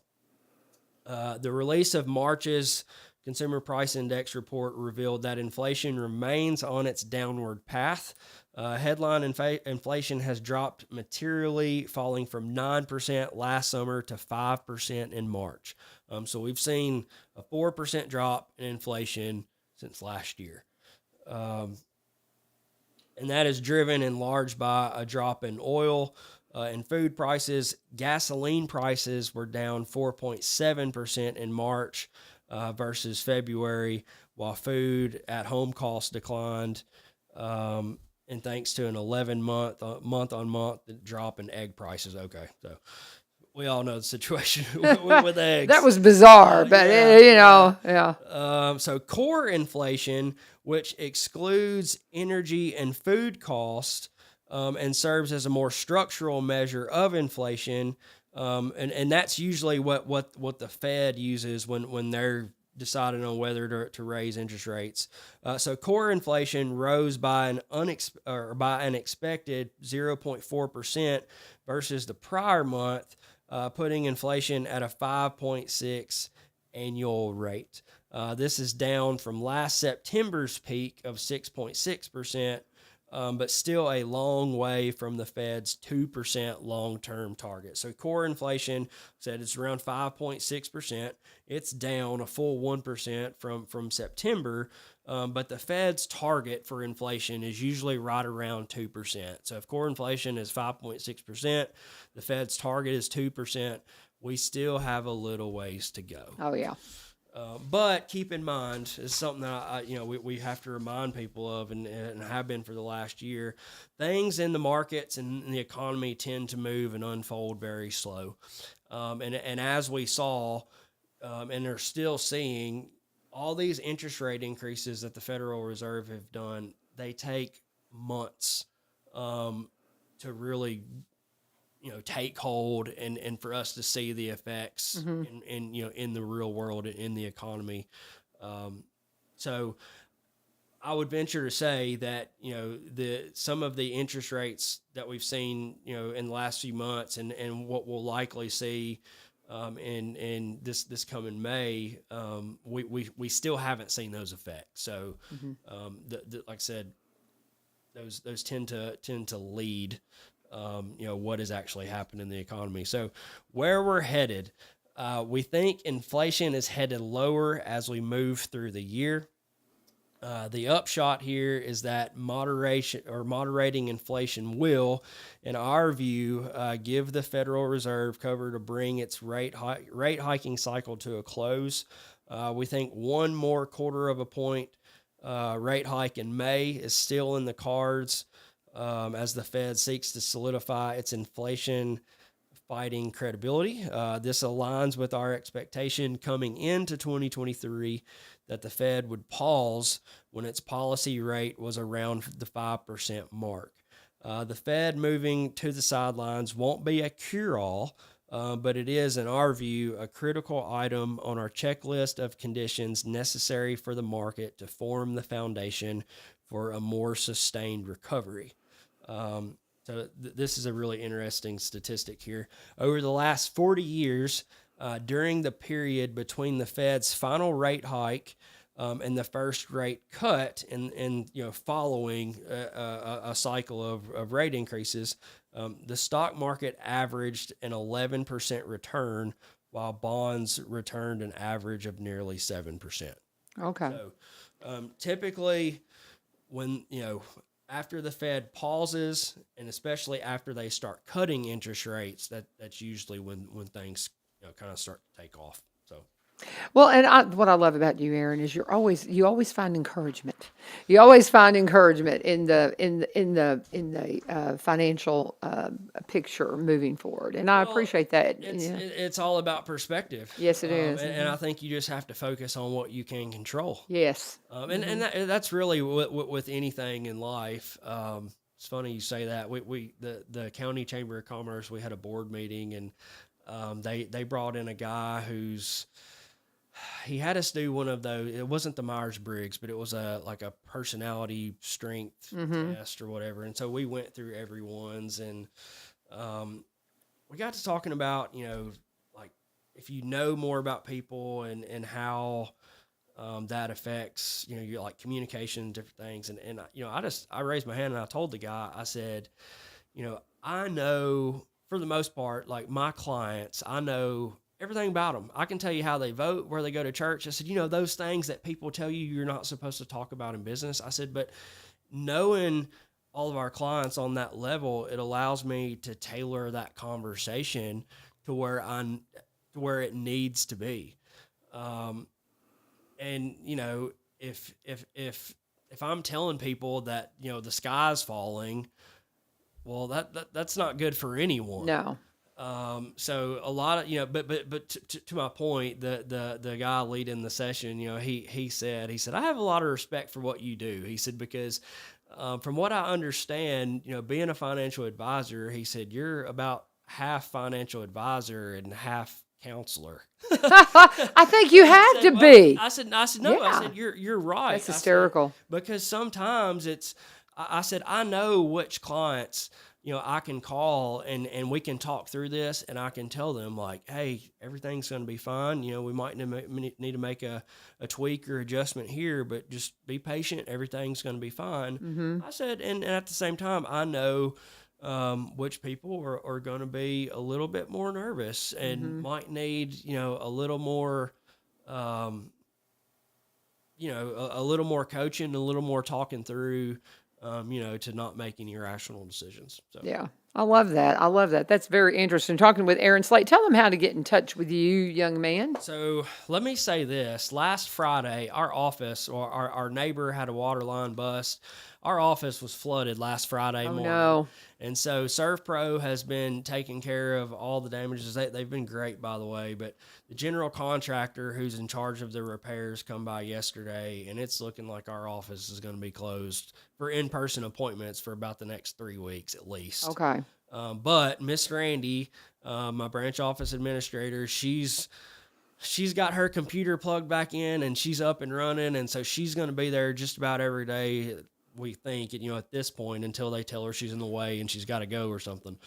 The release of March's Consumer Price Index report revealed that inflation remains on its downward path. Headline inflation has dropped materially, falling from 9% last summer to 5% in March. So we've seen a 4% drop in inflation since last year. And that is driven in large by a drop in oil and food prices. Gasoline prices were down 4.7% in March versus February, while food at home costs declined, and thanks to an 11-month drop in egg prices. Okay, so we all know the situation with eggs. That was bizarre, but yeah. So core inflation, which excludes energy and food costs, and serves as a more structural measure of inflation, and that's usually what the Fed uses when they're deciding on whether to raise interest rates. So core inflation rose by an expected 0.4% versus the prior month, putting inflation at a 5.6 annual rate. This is down from last September's peak of 6.6%, but still a long way from the Fed's 2% long-term target. So core inflation said it's around 5.6%. It's down a full 1% from September, but the Fed's target for inflation is usually right around 2%. So if core inflation is 5.6%, the Fed's target is 2%. We still have a little ways to go. Oh, yeah. But keep in mind, it's something that we have to remind people of, and have been for the last year. Things in the markets and in the economy tend to move and unfold very slow, and as we saw, and are still seeing, all these interest rate increases that the Federal Reserve have done, they take months to really take hold and for us to see the effects in the real world, in the economy. So I would venture to say that some of the interest rates that we've seen in the last few months, and what we'll likely see in this coming May, we still haven't seen those effects. So like I said, those tend to lead what is actually happening in the economy. So where we're headed, we think inflation is headed lower as we move through the year. The upshot here is that moderating inflation will, in our view, give the Federal Reserve cover to bring its rate hiking cycle to a close. We think one more quarter of a point rate hike in May is still in the cards, as the Fed seeks to solidify its inflation fighting credibility. This aligns with our expectation coming into 2023 that the Fed would pause when its policy rate was around the 5% mark. The Fed moving to the sidelines won't be a cure-all, but it is, in our view, a critical item on our checklist of conditions necessary for the market to form the foundation for a more sustained recovery. This is a really interesting statistic here. Over the last 40 years, during the period between the Fed's final rate hike and the first rate cut, and following a cycle of rate increases, the stock market averaged an 11% return, while bonds returned an average of nearly 7%. Okay. So typically, when after the Fed pauses, and especially after they start cutting interest rates, that's usually when things kind of start to take off. So, Well, and what I love about you, Aaron, is you always find encouragement. You always find encouragement in the financial picture moving forward, and I appreciate that. It's all about perspective. Yes, it is. And I think you just have to focus on what you can control. Yes. And that's really with anything in life. It's funny you say that. The County Chamber of Commerce, we had a board meeting, and they brought in a guy he had us do one of those. It wasn't the Myers-Briggs, but it was a personality strength test or whatever. And so we went through everyone's, and we got to talking about, if you know more about people and how that affects, your communication, different things. And I raised my hand and I told the guy, I said, I know for the most part, my clients, I know everything about them. I can tell you how they vote, where they go to church. I said, those things that people tell you you're not supposed to talk about in business. I said, but knowing all of our clients on that level, it allows me to tailor that conversation to where it needs to be. And if I'm telling people that the sky's falling, well, that's not good for anyone. No. So a lot of, but to my point, the guy leading the session, he said, I have a lot of respect for what you do. He said, because, from what I understand, being a financial advisor, he said, you're about half financial advisor and half counselor. I think you have to be. I said, no, Yeah. I said, you're right. That's hysterical. Because sometimes I said, I know which clients, I can call and we can talk through this, and I can tell them hey, everything's going to be fine. We might need to make a tweak or adjustment here, but just be patient. Everything's going to be fine. Mm-hmm. I said, and at the same time, I know which people are going to be a little bit more nervous and might need, a little more, a little more coaching, a little more talking through, to not make any irrational decisions. So. Yeah. I love that. I love that. That's very interesting. Talking with Aaron Slate. Tell them how to get in touch with you, young man. So let me say this. Last Friday, our office, or our neighbor had a water line bust. Our office was flooded last Friday morning. No. And so ServPro has been taking care of all the damages. They've been great, by the way. But the general contractor who's in charge of the repairs come by yesterday, and it's looking like our office is going to be closed for in-person appointments for about the next 3 weeks at least. Okay. But Miss Randy, my branch office administrator, she's got her computer plugged back in and she's up and running. And so she's going to be there just about every day, we think, at this point, until they tell her she's in the way and she's got to go or something.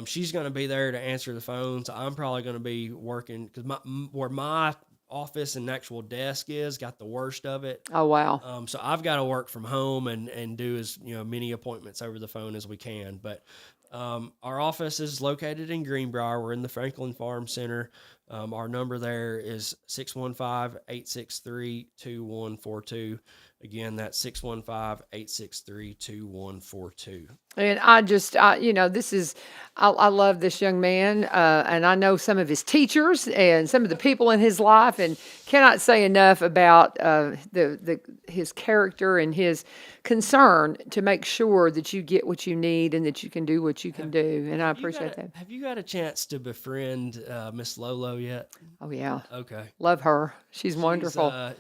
She's going to be there to answer the phones. I'm probably going to be working because where my office and actual desk is got the worst of it. Oh, wow. So I've got to work from home and do as many appointments over the phone as we can. But our office is located in Greenbrier. We're in the Franklin Farm Center. Our number there is 615-863-2142. Again, that's 615-863-2142. And I love this young man, and I know some of his teachers and some of the people in his life, and cannot say enough about his character and his concern to make sure that you get what you need and that you can do what you can do. And I appreciate that. Have you got a chance to befriend Miss Lolo yet? Oh yeah, Okay. love her. She's wonderful. I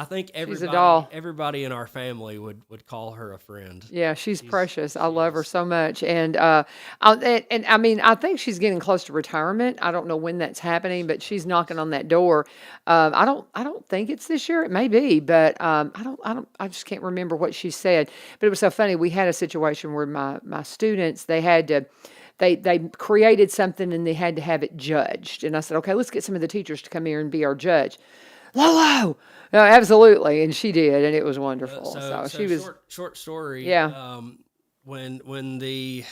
think She's a doll. everybody in our family would call her a friend. Yeah, she's precious. I love her so much, and I mean, I think she's getting close to retirement. I don't know when that's happening, but she's knocking on that door. I don't think it's this year. It may be, but I just can't remember what she said. But it was so funny. We had a situation where my students, they had to. They created something and they had to have it judged. And I said, okay, let's get some of the teachers to come here and be our judge. Lolo! No, absolutely. And she did, and it was wonderful. So she was... Short story. Yeah. When the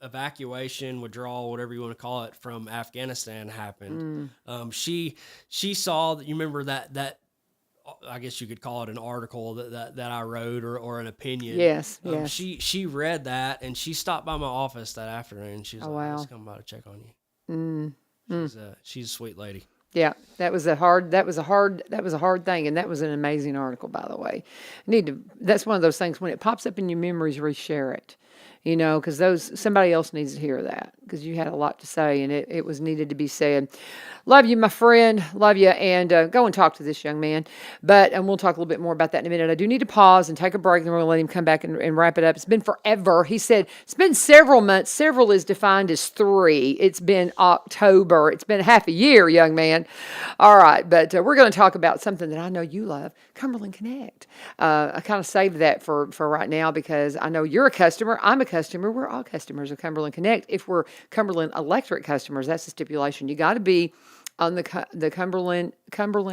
evacuation, withdrawal, whatever you want to call it, from Afghanistan happened, she saw that, you remember that I guess you could call it an article that I wrote or an opinion. Yes, yes. She read that and she stopped by my office that afternoon. She was like, wow. "Let's come by to check on you." She's a sweet lady. Yeah, that was a hard thing, and that was an amazing article, by the way. That's one of those things, when it pops up in your memories, reshare it. Because somebody else needs to hear that, because you had a lot to say and it was needed to be said. Love you, my friend. Love you. And go and talk to this young man. And we'll talk a little bit more about that in a minute. I do need to pause and take a break, and then we're going to let him come back and wrap it up. It's been forever. He said it's been several months. Several is defined as 3. It's been October. It's been half a year, young man. All right. But we're going to talk about something that I know you love, Cumberland Connect. I kind of saved that for right now because I know you're a customer. I'm a customer. We're all customers of Cumberland Connect. If we're Cumberland Electric customers, that's the stipulation. You got to be on the Cumberland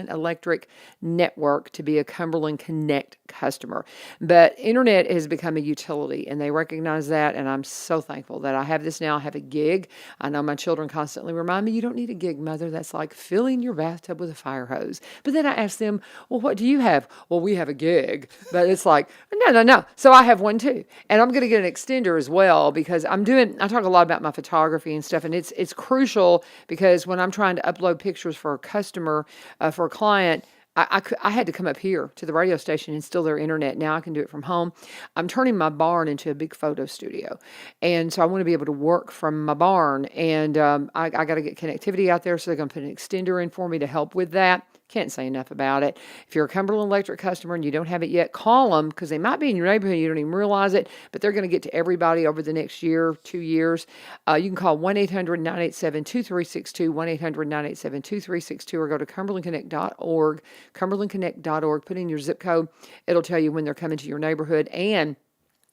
Electric network to be a Cumberland Connect customer. But internet has become a utility, and they recognize that, and I'm so thankful that I have this now. I have a gig. I know my children constantly remind me, you don't need a gig, Mother. That's like filling your bathtub with a fire hose. But then I ask them, well, what do you have? Well, we have a gig. But it's like, no. So I have one too. And I'm going to get an extender as well, because I talk a lot about my photography and stuff, and it's crucial, because when I'm trying to upload pictures for a customer, for a client, I had to come up here to the radio station and steal their internet. Now I can do it from home. I'm turning my barn into a big photo studio. And so I want to be able to work from my barn. And I got to get connectivity out there, so they're going to put an extender in for me to help with that. Can't say enough about it. If you're a Cumberland Electric customer and you don't have it yet, call them, because they might be in your neighborhood. You don't even realize it, but they're going to get to everybody over the next year, 2 years. You can call 1-800-987-2362, 1-800-987-2362, or go to cumberlandconnect.org, cumberlandconnect.org. Put in your zip code. It'll tell you when they're coming to your neighborhood. And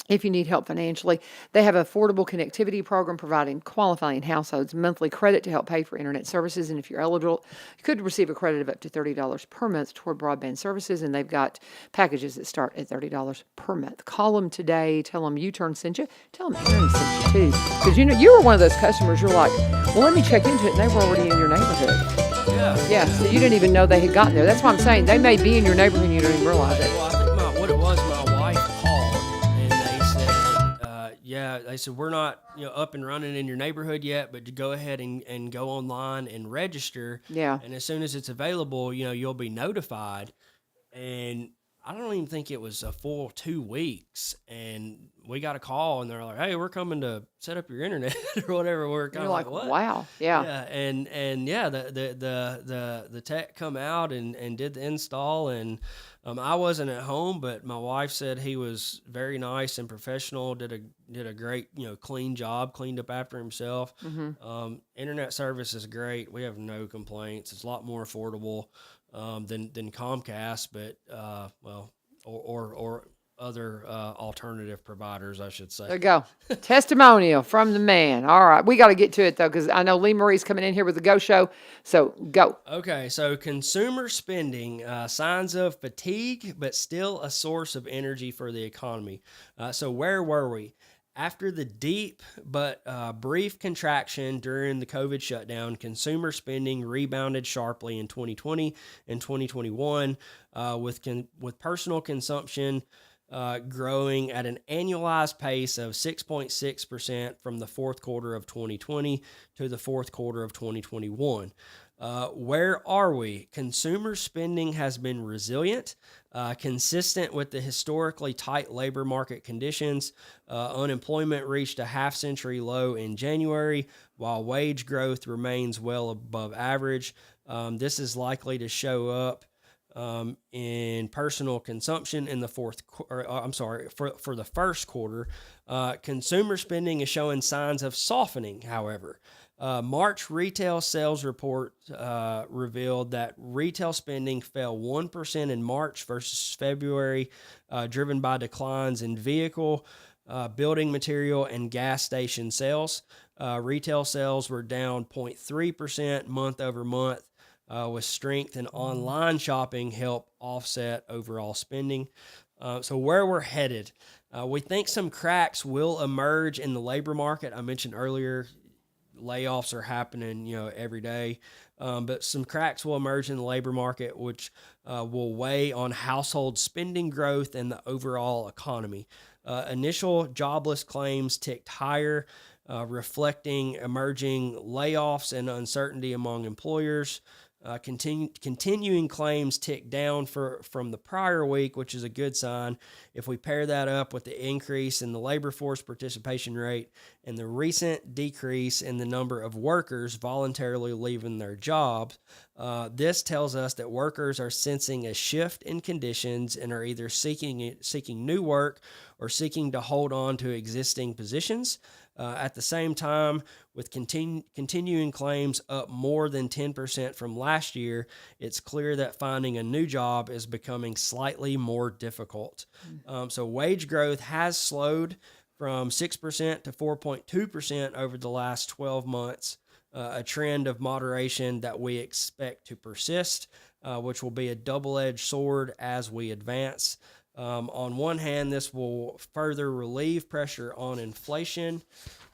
if you need help financially, they have an affordable connectivity program providing qualifying households monthly credit to help pay for internet services. And if you're eligible, you could receive a credit of up to $30 per month toward broadband services. And they've got packages that start at $30 per month. Call them today. Tell them U-Turn sent you. Tell them Aaron sent you too. Because you were one of those customers. You're like, well, let me check into it. And they were already in your neighborhood. Yeah. So you didn't even know they had gotten there. That's why I'm saying they may be in your neighborhood and you don't even realize it. Well, I think what it was, my wife called and they said, yeah, they said we're not up and running in your neighborhood yet, but to go ahead and go online and register. Yeah. And as soon as it's available, you'll be notified. And I don't even think it was a full 2 weeks, and we got a call, and they're like, "Hey, we're coming to set up your internet or whatever." We're kind You're of like, what? wow. Yeah. Yeah, and yeah, the tech come out and did the install, and I wasn't at home, but my wife said he was very nice and professional. Did a great clean job, cleaned up after himself. Internet service is great. We have no complaints. It's a lot more affordable than Comcast, but or other alternative providers, I should say. There you go. Testimonial from the man. All right. We got to get to it, though, because I know Lee Marie's coming in here with the Go Show. So go. Okay, so consumer spending, signs of fatigue, but still a source of energy for the economy. So where were we? After the deep but brief contraction during the COVID shutdown, consumer spending rebounded sharply in 2020 and 2021, with personal consumption growing at an annualized pace of 6.6% from the fourth quarter of 2020 to the fourth quarter of 2021. Where are we? Consumer spending has been resilient, consistent with the historically tight labor market conditions. Unemployment reached a half-century low in January, while wage growth remains well above average. This is likely to show up in personal consumption in the for the first quarter. Consumer spending is showing signs of softening, however. March retail sales report revealed that retail spending fell 1% in March versus February, driven by declines in vehicle, building material, and gas station sales. Retail sales were down 0.3% month over month, with strength in online shopping help offset overall spending. So where we're headed, we think some cracks will emerge in the labor market. I mentioned earlier, layoffs are happening, every day. But some cracks will emerge in the labor market, which will weigh on household spending growth and the overall economy. Initial jobless claims ticked higher, reflecting emerging layoffs and uncertainty among employers. Continuing claims ticked down from the prior week, which is a good sign. If we pair that up with the increase in the labor force participation rate and the recent decrease in the number of workers voluntarily leaving their jobs, this tells us that workers are sensing a shift in conditions and are either seeking new work or seeking to hold on to existing positions. At the same time, with continuing claims up more than 10% from last year, it's clear that finding a new job is becoming slightly more difficult. So wage growth has slowed from 6% to 4.2% over the last 12 months, a trend of moderation that we expect to persist, which will be a double-edged sword as we advance. On one hand, this will further relieve pressure on inflation.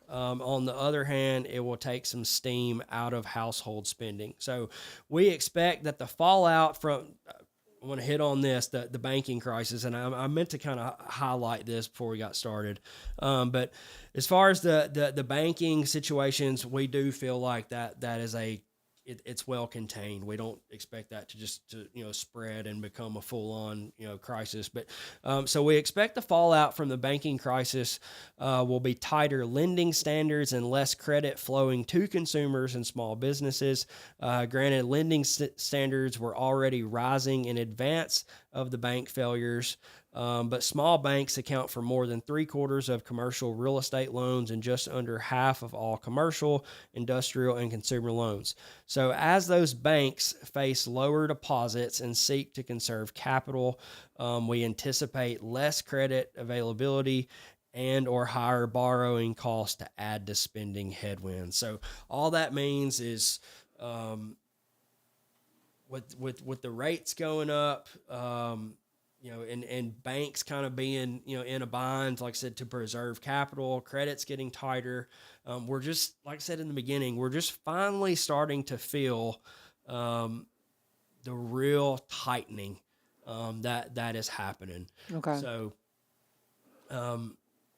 On the other hand, it will take some steam out of household spending. So we expect that the fallout from, I want to hit on this, the banking crisis, and I meant to kind of highlight this before we got started. But as far as the banking situations, we do feel like that is it's well contained. We don't expect that to spread and become a full on crisis. But so we expect the fallout from the banking crisis will be tighter lending standards and less credit flowing to consumers and small businesses. Granted, lending standards were already rising in advance of the bank failures. But small banks account for more than 3/4 of commercial real estate loans and just under half of all commercial, industrial, and consumer loans. So as those banks face lower deposits and seek to conserve capital, we anticipate less credit availability and or higher borrowing costs to add to spending headwinds. So all that means is with the rates going up, and banks kind of being, in a bind, like I said, to preserve capital, credit's getting tighter. We're just, like I said in the beginning, we're just finally starting to feel the real tightening that is happening. Okay. So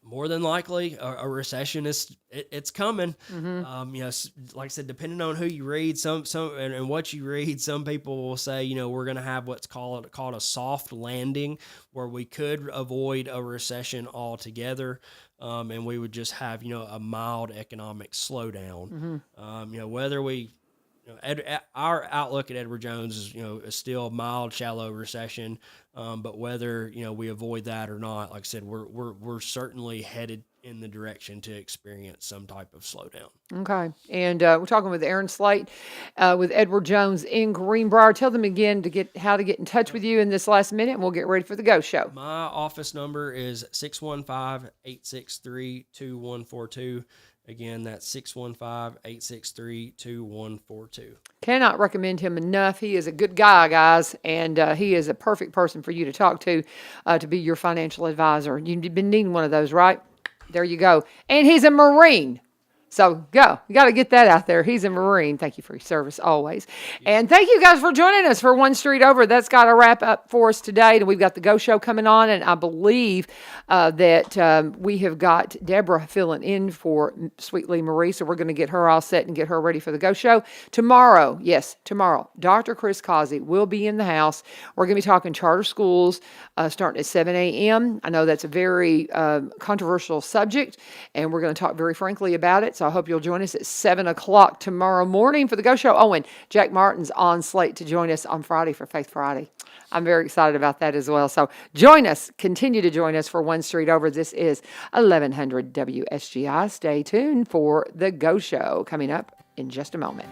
more than likely a recession it's coming. Like I said, depending on who you read, and what you read, some people will say, we're going to have what's called a soft landing, where we could avoid a recession altogether. And we would just have, a mild economic slowdown. Whether we, our outlook at Edward Jones is still a mild, shallow recession. But whether, we avoid that or not, like I said, we're certainly headed in the direction to experience some type of slowdown. Okay. And we're talking with Aaron Slate with Edward Jones in Greenbrier. Tell them again how to get in touch with you in this last minute, and we'll get ready for the Go Show. My office number is 615-863-2142. Again, that's 615-863-2142. Cannot recommend him enough. He is a good guy, guys, and he is a perfect person for you to talk to be your financial advisor. You've been needing one of those, right? There you go. And he's a Marine. So go. You got to get that out there. He's a Marine. Thank you for your service always. And thank you guys for joining us for One Street Over. That's got to wrap up for us today. And we've got the Go Show coming on. And I believe that we have got Deborah filling in for Sweet Lee Marie. So we're going to get her all set and get her ready for the Go Show. Tomorrow, Dr. Chris Causey will be in the house. We're going to be talking charter schools starting at 7 a.m. I know that's a very controversial subject, and we're going to talk very frankly about it. So I hope you'll join us at 7 o'clock tomorrow morning for the Go Show. Oh, and Jack Martin's on Slate to join us on Friday for Faith Friday. I'm very excited about that as well. So join us. Continue to join us for One Street Over. This is 1100 WSGI. Stay tuned for the Go Show coming up in just a moment.